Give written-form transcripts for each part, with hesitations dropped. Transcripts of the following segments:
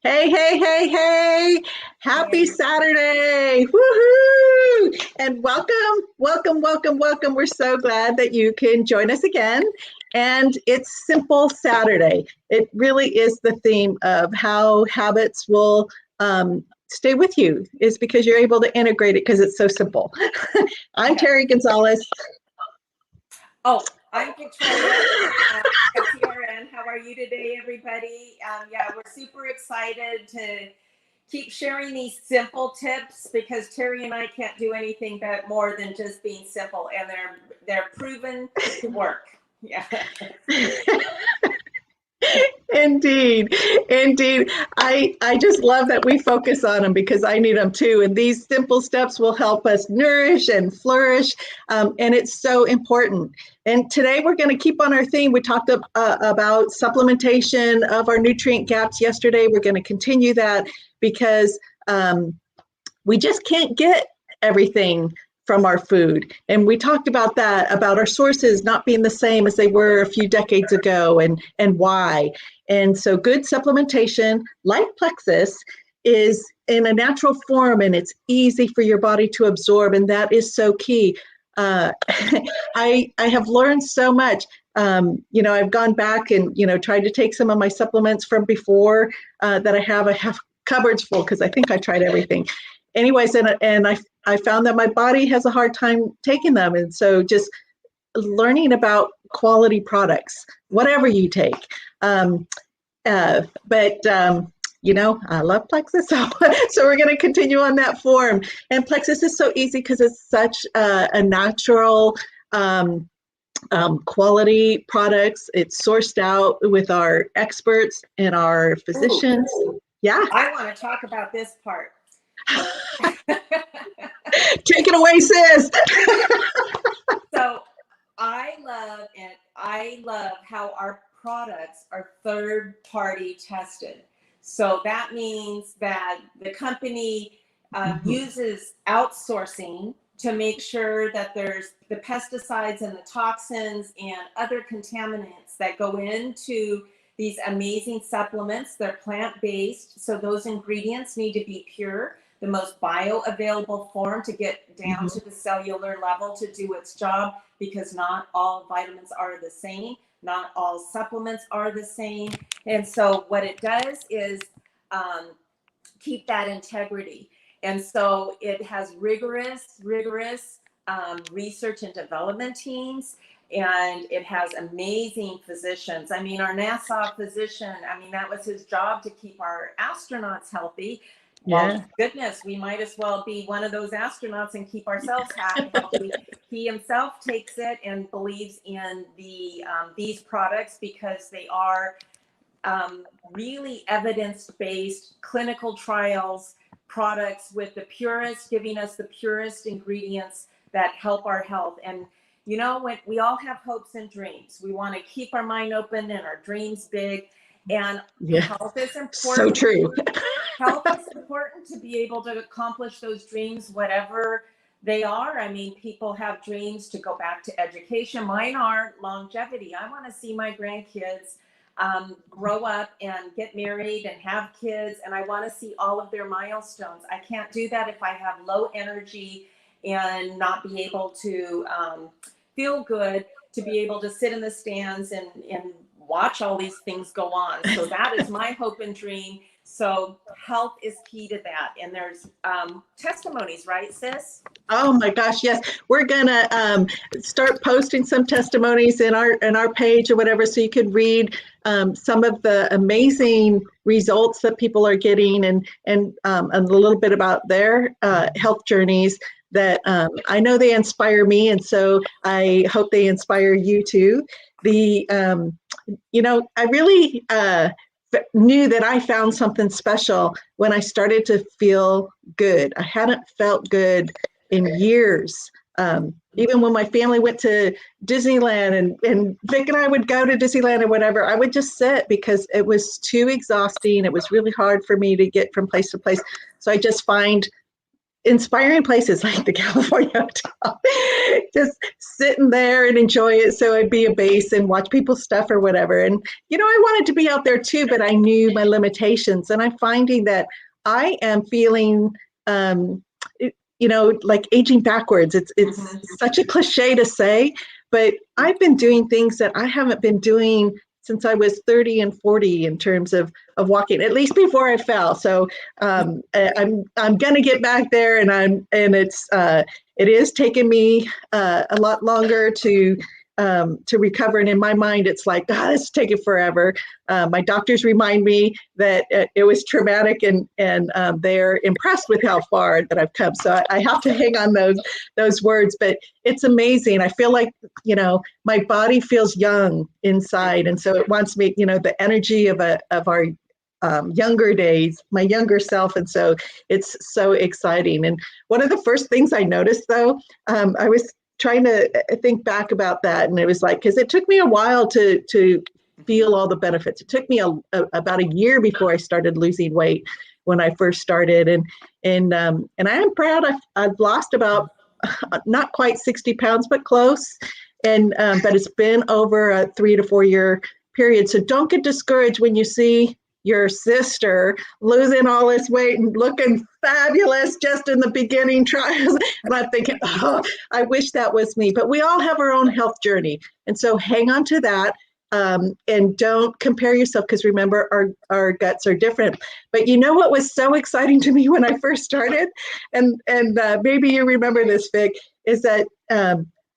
Hey, hey, hey, hey. Happy Hey. Saturday. Woohoo! And welcome, welcome, welcome, welcome. We're so glad that you can join us again. And it's Simple Saturday. It really is the theme of how habits will stay with you, is because you're able to integrate it because it's so simple. I'm Yeah. Terry Gonzalez. Oh, I'm Victoria from TRN. How are you today, everybody? Yeah, we're super excited to keep sharing these simple tips because Terry and I can't do anything but more than just being simple, and they're proven to work. Yeah. Indeed, indeed. I just love that we focus on them because I need them too. And these simple steps will help us nourish and flourish. And it's so important. And today we're going to keep on our theme. We talked about supplementation of our nutrient gaps yesterday. We're going to continue that because we just can't get everything from our food. And we talked about that, about our sources not being the same as they were a few decades ago and why. And so good supplementation like Plexus is in a natural form and it's easy for your body to absorb. And that is so key. I have learned so much. I've gone back and, tried to take some of my supplements from before that I have cupboards full because I think I tried everything. Anyways, and I found that my body has a hard time taking them. And so just learning about quality products, whatever you take. I love Plexus. So we're going to continue on that form. And Plexus is so easy because it's such a natural quality products. It's sourced out with our experts and our physicians. Ooh, Yeah. I want to talk about this part. Take it away, sis. So I love how our products are third-party tested. So that means that the company uses outsourcing to make sure that there's the pesticides and the toxins and other contaminants that go into these amazing supplements. They're plant-based, so those ingredients need to be pure, the most bioavailable form to get down to the cellular level to do its job, because not all vitamins are the same, not all supplements are the same. And so what it does is keep that integrity. And so it has rigorous research and development teams, and it has amazing physicians. I mean, our NASA physician, that was his job, to keep our astronauts healthy. Well, Yeah. goodness, we might as well be one of those astronauts and keep ourselves healthy. He himself takes it and believes in these products because they are really evidence-based clinical trials products with the purest, giving us the purest ingredients that help our health. And when we all have hopes and dreams, we want to keep our mind open and our dreams big. And health is important. So true. Health is important to be able to accomplish those dreams, whatever they are. I mean, people have dreams to go back to education. Mine are longevity. I want to see my grandkids grow up and get married and have kids, and I want to see all of their milestones. I can't do that if I have low energy and not be able to feel good, to be able to sit in the stands and watch all these things go on. So that is my hope and dream. So health is key to that. And there's testimonies, right, sis? Oh my gosh, yes. We're gonna start posting some testimonies in our page or whatever, so you could read some of the amazing results that people are getting, and a little bit about their health journeys that I know they inspire me, and so I hope they inspire you too. I really knew that I found something special when I started to feel good. I hadn't felt good in years. Even when my family went to Disneyland and Vic and I would go to Disneyland or whatever, I would just sit because it was too exhausting. It was really hard for me to get from place to place. So I just find inspiring places like the California Hotel, just sitting there and enjoy it. So I'd be a base and watch people's stuff or whatever. And, I wanted to be out there too, but I knew my limitations. And I'm finding that I am feeling, like aging backwards. It's such a cliche to say, but I've been doing things that I haven't been doing since I was 30 and 40 in terms of walking, at least before I fell. So I'm going to get back there, and it is taking me a lot longer to recover. And in my mind, it's like, God, it's taking forever. My doctors remind me that it was traumatic, and they're impressed with how far that I've come. So I have to hang on those words, but it's amazing. I feel like, my body feels young inside. And so it wants me, the energy of our younger days, my younger self. And so it's so exciting. And one of the first things I noticed, though, I was trying to think back about that. And it was like, because it took me a while to feel all the benefits. It took me about a year before I started losing weight when I first started. And I am proud. I've lost about not quite 60 pounds, but close. And but it's been over a 3 to 4 year period. So don't get discouraged when you see your sister losing all this weight and looking fabulous just in the beginning trials. And I'm thinking, oh, I wish that was me. But we all have our own health journey. And so hang on to that. And don't compare yourself, because remember, our guts are different. But what was so exciting to me when I first started, and maybe you remember this, Vic, is that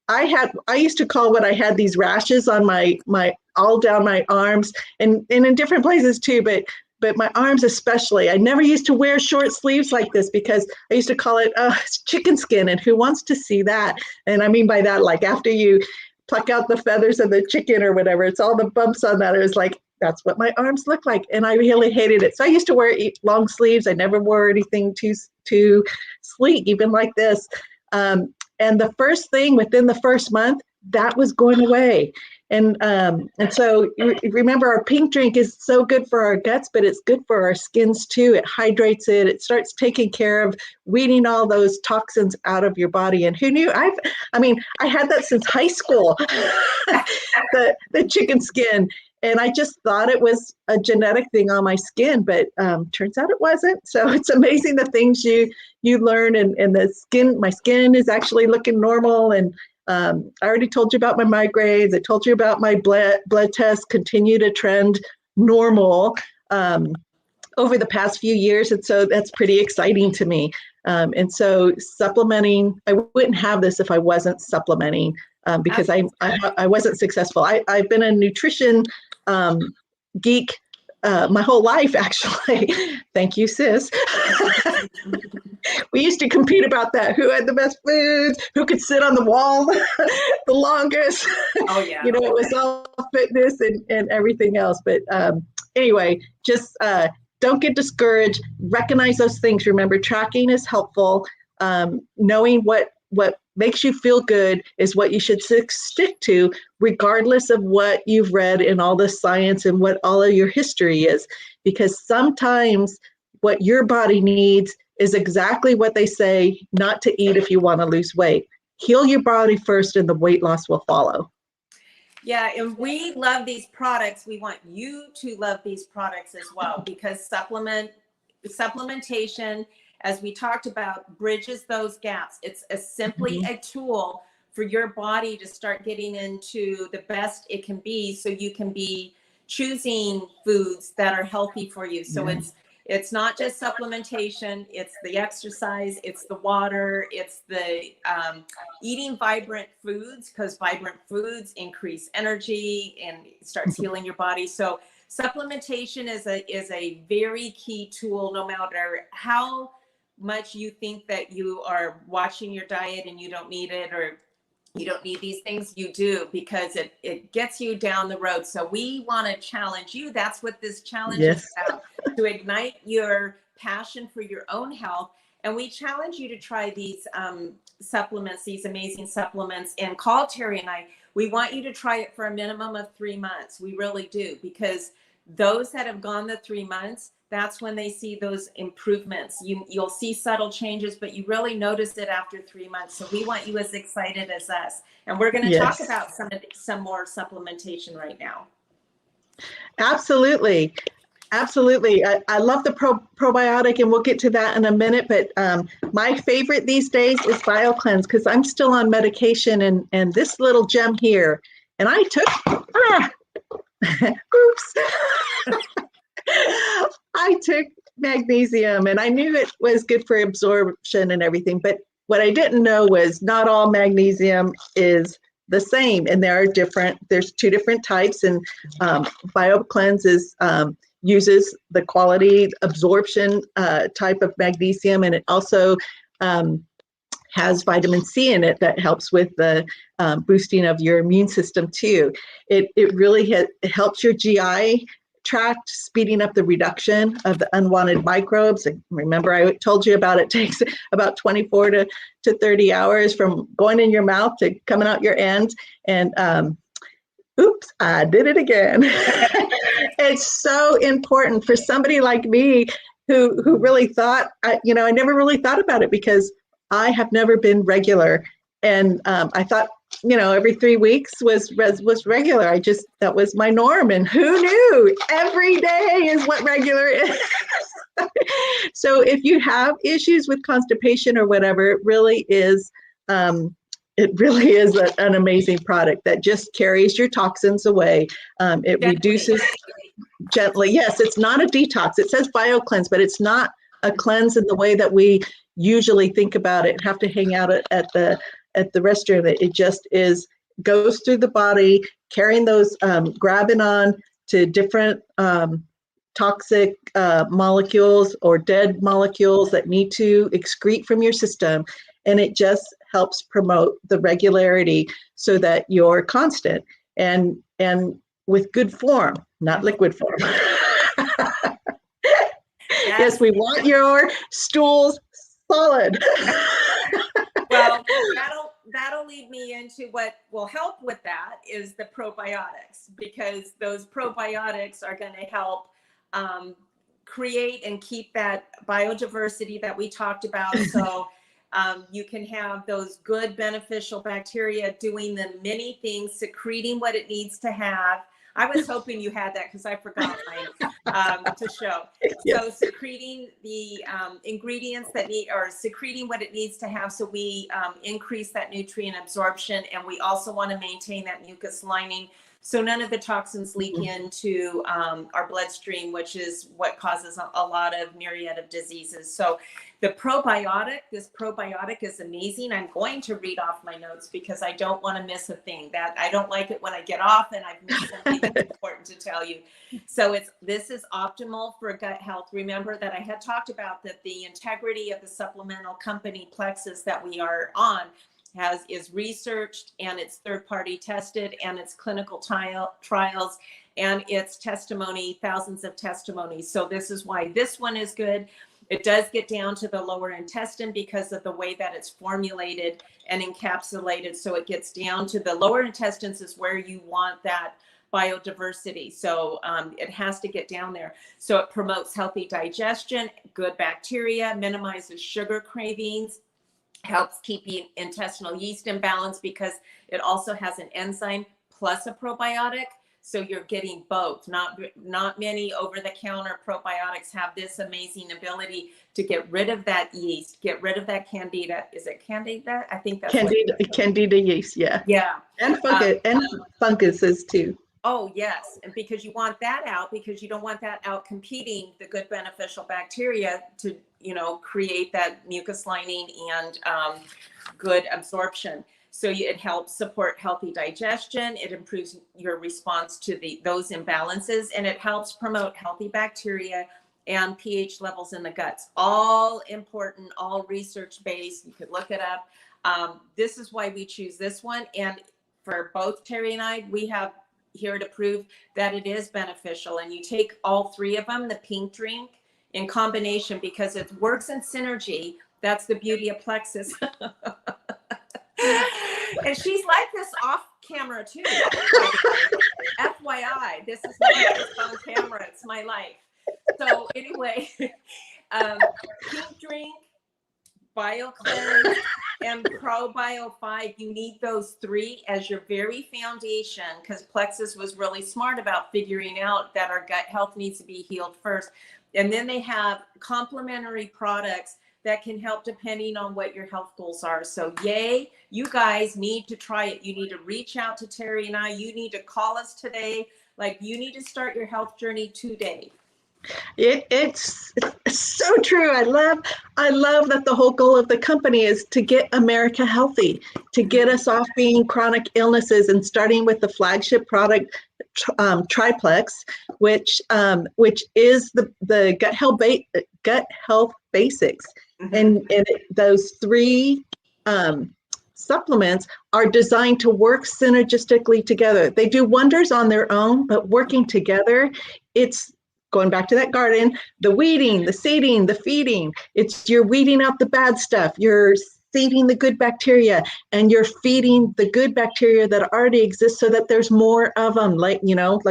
I used to call when I had these rashes on my all down my arms, and in different places too, but my arms especially. I never used to wear short sleeves like this because I used to call it it's chicken skin, and who wants to see that? And I mean by that, like after you pluck out the feathers of the chicken or whatever, it's all the bumps on that. It was like, that's what my arms look like. And I really hated it. So I used to wear long sleeves. I never wore anything too sleek, even like this. And the first thing within the first month, that was going away. And so remember, our pink drink is so good for our guts, but it's good for our skins too. It hydrates it. It starts taking care of weeding all those toxins out of your body. And who knew? I had that since high school, the chicken skin. And I just thought it was a genetic thing on my skin, but turns out it wasn't. So it's amazing the things you learn, and my skin is actually looking normal. And I already told you about my migraines. I told you about my blood tests continue to trend normal over the past few years. And so that's pretty exciting to me. And so supplementing, I wouldn't have this if I wasn't supplementing, because I wasn't successful. I've been a nutrition geek my whole life, actually. Thank you, sis. We used to compete about that. Who had the best foods? Who could sit on the wall the longest? Oh, yeah. It was all fitness and everything else. But anyway, just don't get discouraged. Recognize those things. Remember, tracking is helpful. Knowing what makes you feel good is what you should stick to, regardless of what you've read in all the science and what all of your history is. Because sometimes what your body needs is exactly what they say not to eat if you want to lose weight. Heal your body first, and the weight loss will follow. Yeah, and we love these products. We want you to love these products as well, because supplementation, as we talked about, bridges those gaps. It's simply a tool for your body to start getting into the best it can be, so you can be choosing foods that are healthy for you. So it's not just supplementation, it's the exercise, it's the water, it's the eating vibrant foods, because vibrant foods increase energy and it starts healing your body. So supplementation is a very key tool, no matter how much you think that you are watching your diet and you don't need it, or you don't need these things. You do, because it gets you down the road. So we want to challenge you. That's what this challenge is about, to ignite your passion for your own health. And we challenge you to try these supplements, these amazing supplements, and call Terry and I. We want you to try it for a minimum of 3 months. We really do, because those that have gone the 3 months, that's when they see those improvements. You'll see subtle changes, but you really notice it after 3 months. So we want you as excited as us. And we're going to talk about some more supplementation right now. Absolutely. Absolutely. I love the probiotic, and we'll get to that in a minute. But my favorite these days is BioCleanse, because I'm still on medication, and this little gem here, and I took, oops, I took magnesium, and I knew it was good for absorption and everything. But what I didn't know was not all magnesium is the same, and there's 2 different types, and BioCleanse is uses the quality absorption type of magnesium, and it also has vitamin C in it that helps with the boosting of your immune system too. It really it helps your GI tract, speeding up the reduction of the unwanted microbes. And remember, I told you about it takes about 24 to 30 hours from going in your mouth to coming out your end. And oops, I did it again. It's so important for somebody like me who really thought, I never really thought about it because I have never been regular. And I thought, every 3 weeks was regular. That was my norm. And who knew? Every day is what regular is. So if you have issues with constipation or whatever, it really is an amazing product that just carries your toxins away. It reduces gently. Yes, it's not a detox. It says BioCleanse, but it's not a cleanse in the way that we usually think about it. Have to hang out at the restroom. It just goes through the body, carrying those, grabbing on to different toxic molecules or dead molecules that need to excrete from your system. And it just helps promote the regularity so that you're constant and with good form, not liquid form. Yes, we want your stools solid. Well, that'll lead me into what will help with that is the probiotics, because those probiotics are going to help create and keep that biodiversity that we talked about. So you can have those good beneficial bacteria doing the many things, secreting what it needs to have. I was hoping you had that because I forgot mine to show. Yes. So secreting the ingredients secreting what it needs to have, so we increase that nutrient absorption, and we also want to maintain that mucus lining so none of the toxins leak into our bloodstream, which is what causes a lot of myriad of diseases. So this probiotic is amazing. I'm going to read off my notes because I don't want to miss a thing. That I don't like it when I get off and I've missed something that's important to tell you. So this is optimal for gut health. Remember that I had talked about that the integrity of the supplemental company Plexus that we are on is researched, and it's third-party tested, and it's clinical trials, and it's thousands of testimonies. So this is why this one is good. It does get down to the lower intestine because of the way that it's formulated and encapsulated. So it gets down to the lower intestines is where you want that biodiversity. So it has to get down there. So it promotes healthy digestion, good bacteria, minimizes sugar cravings, helps keep intestinal yeast in balance because it also has an enzyme plus a probiotic. So you're getting both. Not many over-the-counter probiotics have this amazing ability to get rid of that yeast, get rid of that candida. Is it candida? I think that's candida yeast. Yeah. Yeah. And funguses too. Oh yes, and because you want that out, because you don't want that out competing the good beneficial bacteria to create that mucus lining and good absorption. So it helps support healthy digestion. It improves your response to those imbalances, and it helps promote healthy bacteria and pH levels in the guts. All important, all research-based. You could look it up. This is why we choose this one. And for both Terry and I, we have here to prove that it is beneficial. And you take all 3 of them, the pink drink, in combination, because it works in synergy. That's the beauty of Plexus. And she's like this off camera too. FYI, this is not just on camera, it's my life. So anyway, Pink Drink, BioCleanse, and ProBio 5, you need those 3 as your very foundation, because Plexus was really smart about figuring out that our gut health needs to be healed first. And then they have complementary products that can help depending on what your health goals are. So yay, you guys need to try it. You need to reach out to Terry and I. You need to call us today. Like, you need to start your health journey today. It's so true. I love that the whole goal of the company is to get America healthy, to get us off being chronic illnesses, and starting with the flagship product, Triplex, which is the gut health basics, and those 3 supplements are designed to work synergistically together. They do wonders on their own, but working together, it's going back to that garden, the weeding, the seeding, the feeding. You're weeding out the bad stuff. You're seeding the good bacteria, and you're feeding the good bacteria that already exist so that there's more of them, like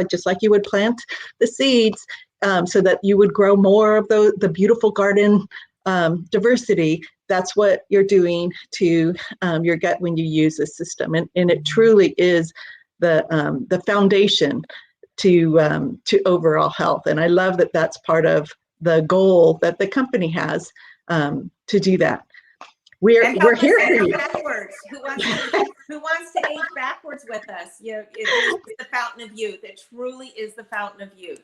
just like you would plant the seeds, so that you would grow more of the beautiful garden diversity. That's what you're doing to your gut when you use this system. And it truly is the foundation to overall health. And I love that that's part of the goal that the company has, to do that. We're here for you. Backwards. Who wants to age backwards with us? It's the fountain of youth. It truly is the fountain of youth.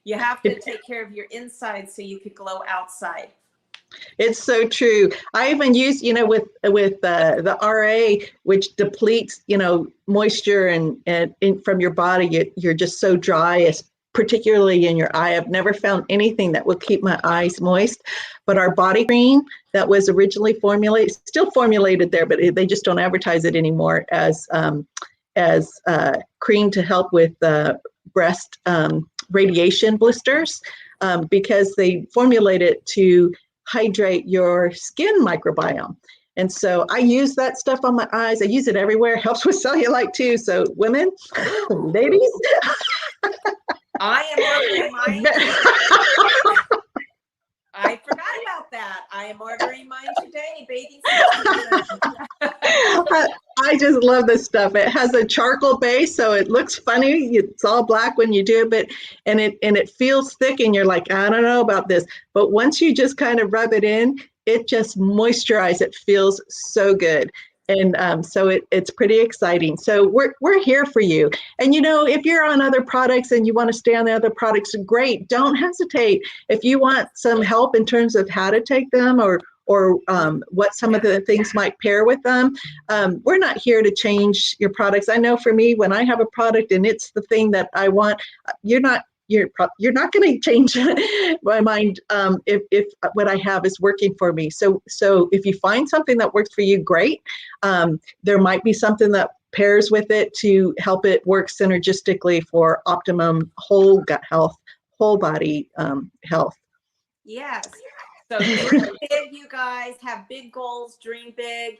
You have to take care of your inside so you could glow outside. It's so true. I even use, with the RA, which depletes, moisture and from your body. You're just so dry, particularly in your eye. I've never found anything that will keep my eyes moist. But our body cream that was originally still formulated there, but they just don't advertise it anymore as cream to help with breast radiation blisters, because they formulate it to hydrate your skin microbiome. And so I use that stuff on my eyes. I use it everywhere. Helps with cellulite too. So women, ladies. I am ordering mine. I forgot about that. I am ordering mine today. Bathing I just love this stuff. It has a charcoal base, so it looks funny. It's all black when you do it, and it feels thick, and you're like, I don't know about this. But once you just kind of rub it in, it just moisturizes. It feels so good. And so it's pretty exciting. So we're here for you. And if you're on other products and you want to stay on the other products, great. Don't hesitate. If you want some help in terms of how to take them, or what some of the things might pair with them, we're not here to change your products. I know for me, when I have a product and it's the thing that I want, you're not going to change my mind if what I have is working for me. So if you find something that works for you, great. There might be something that pairs with it to help it work synergistically for optimum whole gut health, whole body health. Yes. So dream big, you guys. Have big goals. Dream big.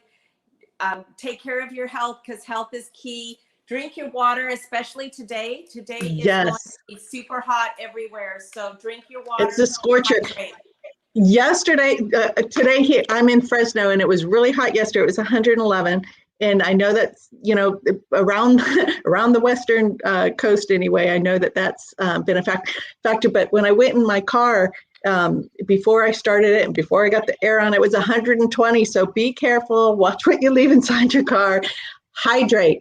Take care of your health, because health is key. Drink your water, especially today. Today is going to be super hot everywhere. So drink your water. It's a scorcher. Yesterday, today here, I'm in Fresno, and it was really hot yesterday. It was 111. And I know that's, around the Western coast anyway, I know that's been a factor. But when I went in my car, before I started it and before I got the air on, it was 120. So be careful. Watch what you leave inside your car. Hydrate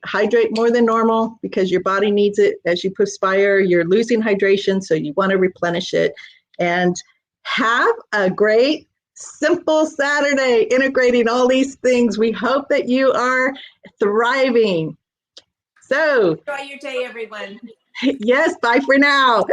more than normal, because your body needs it. As you perspire, you're losing hydration, so you want to replenish it. And have a great, simple Saturday, integrating all these things. We hope that you are thriving. So enjoy your day, everyone. Yes, bye for now.